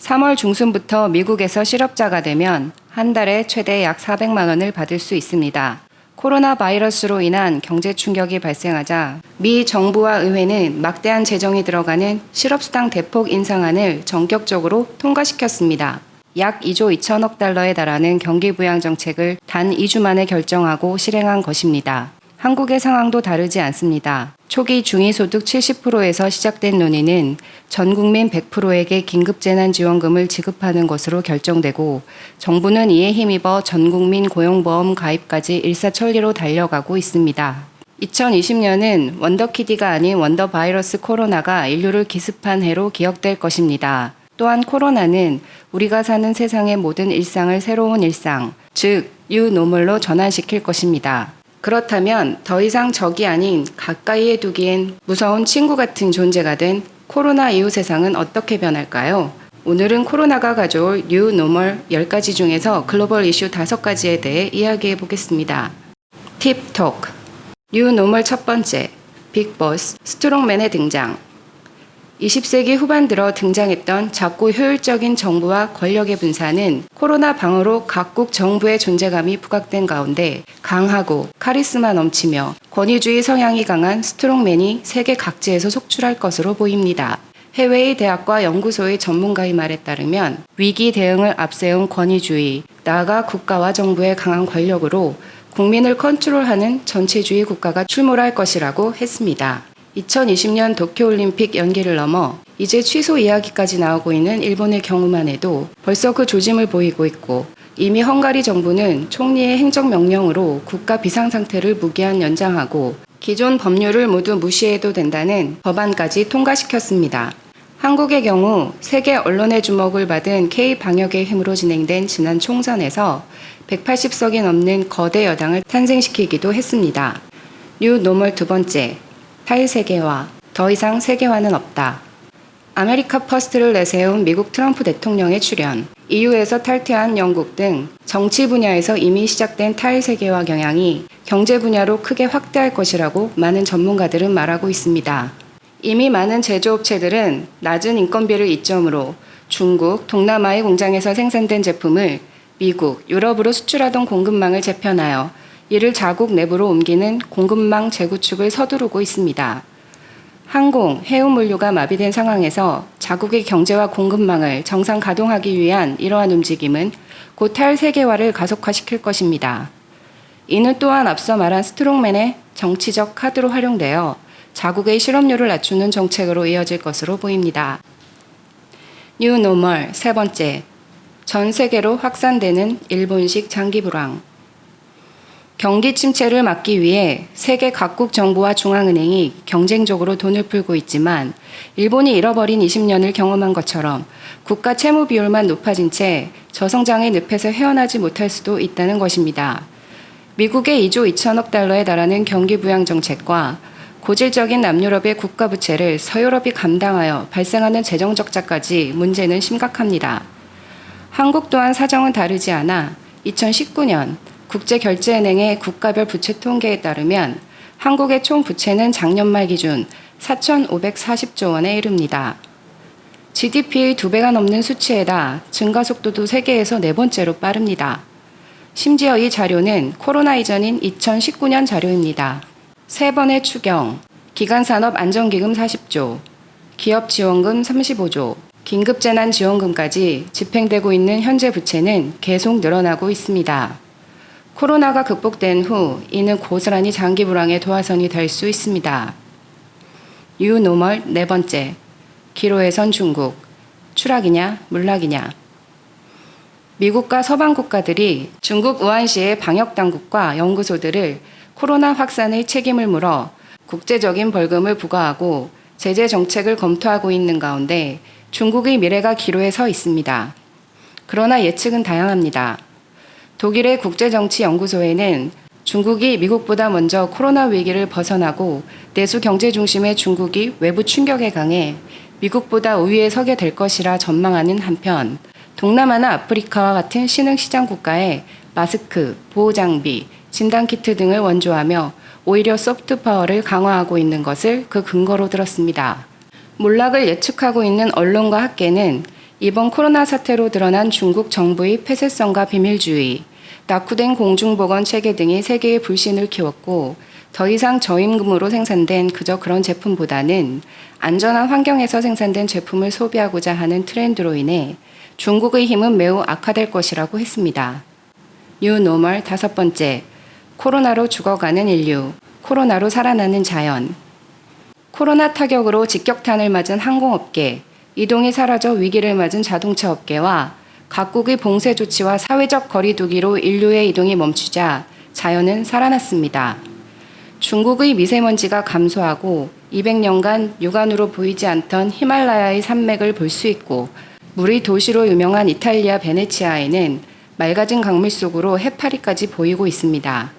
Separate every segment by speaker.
Speaker 1: 3월 중순부터 미국에서 실업자가 되면 한 달에 최대 약 400만 원을 받을 수 있습니다. 코로나 바이러스로 인한 경제 충격이 발생하자 미 정부와 의회는 막대한 재정이 들어가는 실업수당 대폭 인상안을 전격적으로 통과시켰습니다. 약 2조 2천억 달러에 달하는 경기부양 정책을 단 2주 만에 결정하고 실행한 것입니다. 한국의 상황도 다르지 않습니다. 초기 중위소득 70%에서 시작된 논의는 전 국민 100%에게 긴급재난지원금을 지급하는 것으로 결정되고 정부는 이에 힘입어 전 국민 고용보험 가입까지 일사천리로 달려가고 있습니다. 2020년은 원더키디가 아닌 원더바이러스 코로나가 인류를 기습한 해로 기억될 것입니다. 또한 코로나는 우리가 사는 세상의 모든 일상을 새로운 일상, 즉 뉴노멀로 전환시킬 것입니다. 그렇다면 더 이상 적이 아닌 가까이에 두기엔 무서운 친구 같은 존재가 된 코로나 이후 세상은 어떻게 변할까요? 오늘은 코로나가 가져올 뉴노멀 10가지 중에서 글로벌 이슈 5가지에 대해 이야기해 보겠습니다. 팁톡 뉴노멀 첫 번째, 빅보스 스트롱맨의 등장. 20세기 후반 들어 등장했던 작고 효율적인 정부와 권력의 분산은 코로나 방어로 각국 정부의 존재감이 부각된 가운데 강하고 카리스마 넘치며 권위주의 성향이 강한 스트롱맨이 세계 각지에서 속출할 것으로 보입니다. 해외의 대학과 연구소의 전문가의 말에 따르면 위기 대응을 앞세운 권위주의, 나아가 국가와 정부의 강한 권력으로 국민을 컨트롤하는 전체주의 국가가 출몰할 것이라고 했습니다. 2020년 도쿄올림픽 연기를 넘어 이제 취소 이야기까지 나오고 있는 일본의 경우만 해도 벌써 그 조짐을 보이고 있고 이미 헝가리 정부는 총리의 행정명령으로 국가 비상상태를 무기한 연장하고 기존 법률을 모두 무시해도 된다는 법안까지 통과시켰습니다. 한국의 경우 세계 언론의 주목을 받은 K-방역의 힘으로 진행된 지난 총선에서 180석이 넘는 거대 여당을 탄생시키기도 했습니다. 뉴노멀 두 번째, 탈세계화, 더 이상 세계화는 없다. 아메리카 퍼스트를 내세운 미국 트럼프 대통령의 출현, EU에서 탈퇴한 영국 등 정치 분야에서 이미 시작된 탈세계화 경향이 경제 분야로 크게 확대할 것이라고 많은 전문가들은 말하고 있습니다. 이미 많은 제조업체들은 낮은 인건비를 이점으로 중국, 동남아의 공장에서 생산된 제품을 미국, 유럽으로 수출하던 공급망을 재편하여 이를 자국 내부로 옮기는 공급망 재구축을 서두르고 있습니다. 항공, 해운물류가 마비된 상황에서 자국의 경제와 공급망을 정상 가동하기 위한 이러한 움직임은 곧 탈세계화를 가속화시킬 것입니다. 이는 또한 앞서 말한 스트롱맨의 정치적 카드로 활용되어 자국의 실업률을 낮추는 정책으로 이어질 것으로 보입니다. 뉴노멀 세 번째, 전 세계로 확산되는 일본식 장기 불황. 경기 침체를 막기 위해 세계 각국 정부와 중앙은행이 경쟁적으로 돈을 풀고 있지만 일본이 잃어버린 20년을 경험한 것처럼 국가 채무 비율만 높아진 채 저성장의 늪에서 헤어나지 못할 수도 있다는 것입니다. 미국의 2조 2천억 달러에 달하는 경기 부양 정책과 고질적인 남유럽의 국가 부채를 서유럽이 감당하여 발생하는 재정 적자까지 문제는 심각합니다. 한국 또한 사정은 다르지 않아 2019년 국제결제은행의 국가별 부채 통계에 따르면 한국의 총 부채는 작년 말 기준 4,540조 원에 이릅니다. GDP의 2배가 넘는 수치에다 증가 속도도 세계에서 네 번째로 빠릅니다. 심지어 이 자료는 코로나 이전인 2019년 자료입니다. 세 번의 추경, 기간산업 안정기금 40조, 기업지원금 35조, 긴급재난지원금까지 집행되고 있는 현재 부채는 계속 늘어나고 있습니다. 코로나가 극복된 후 이는 고스란히 장기 불황의 도화선이 될 수 있습니다. 뉴노멀 네 번째, 기로에 선 중국, 추락이냐 물락이냐. 미국과 서방 국가들이 중국 우한시의 방역당국과 연구소들을 코로나 확산의 책임을 물어 국제적인 벌금을 부과하고 제재 정책을 검토하고 있는 가운데 중국의 미래가 기로에 서 있습니다. 그러나 예측은 다양합니다. 독일의 국제정치연구소에는 중국이 미국보다 먼저 코로나 위기를 벗어나고 내수 경제 중심의 중국이 외부 충격에 강해 미국보다 우위에 서게 될 것이라 전망하는 한편 동남아나 아프리카와 같은 신흥시장 국가에 마스크, 보호장비, 진단키트 등을 원조하며 오히려 소프트파워를 강화하고 있는 것을 그 근거로 들었습니다. 몰락을 예측하고 있는 언론과 학계는 이번 코로나 사태로 드러난 중국 정부의 폐쇄성과 비밀주의, 낙후된 공중보건 체계 등이 세계의 불신을 키웠고 더 이상 저임금으로 생산된 그저 그런 제품보다는 안전한 환경에서 생산된 제품을 소비하고자 하는 트렌드로 인해 중국의 힘은 매우 악화될 것이라고 했습니다. 뉴 노멀 5번째, 코로나로 죽어가는 인류, 코로나로 살아나는 자연. 코로나 타격으로 직격탄을 맞은 항공업계, 이동이 사라져 위기를 맞은 자동차 업계와 각국의 봉쇄 조치와 사회적 거리두기로 인류의 이동이 멈추자 자연은 살아났습니다. 중국의 미세먼지가 감소하고 200년간 육안으로 보이지 않던 히말라야의 산맥을 볼 수 있고 물의 도시로 유명한 이탈리아 베네치아에는 맑아진 강물 속으로 해파리까지 보이고 있습니다.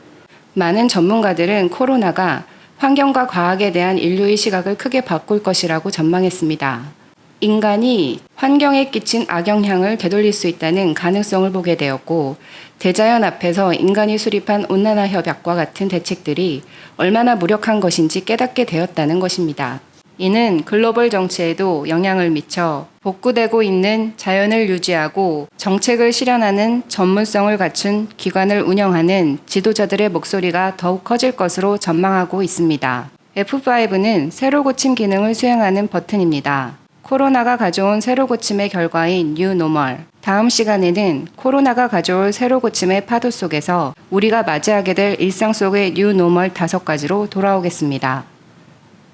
Speaker 1: 많은 전문가들은 코로나가 환경과 과학에 대한 인류의 시각을 크게 바꿀 것이라고 전망했습니다. 인간이 환경에 끼친 악영향을 되돌릴 수 있다는 가능성을 보게 되었고, 대자연 앞에서 인간이 수립한 온난화 협약과 같은 대책들이 얼마나 무력한 것인지 깨닫게 되었다는 것입니다. 이는 글로벌 정치에도 영향을 미쳐 복구되고 있는 자연을 유지하고 정책을 실현하는 전문성을 갖춘 기관을 운영하는 지도자들의 목소리가 더욱 커질 것으로 전망하고 있습니다. F5는 새로 고침 기능을 수행하는 버튼입니다. 코로나가 가져온 새로 고침의 결과인 뉴 노멀. 다음 시간에는 코로나가 가져올 새로 고침의 파도 속에서 우리가 맞이하게 될 일상 속의 뉴 노멀 5가지로 돌아오겠습니다.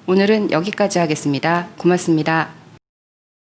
Speaker 1: 오늘은 여기까지 하겠습니다. 고맙습니다.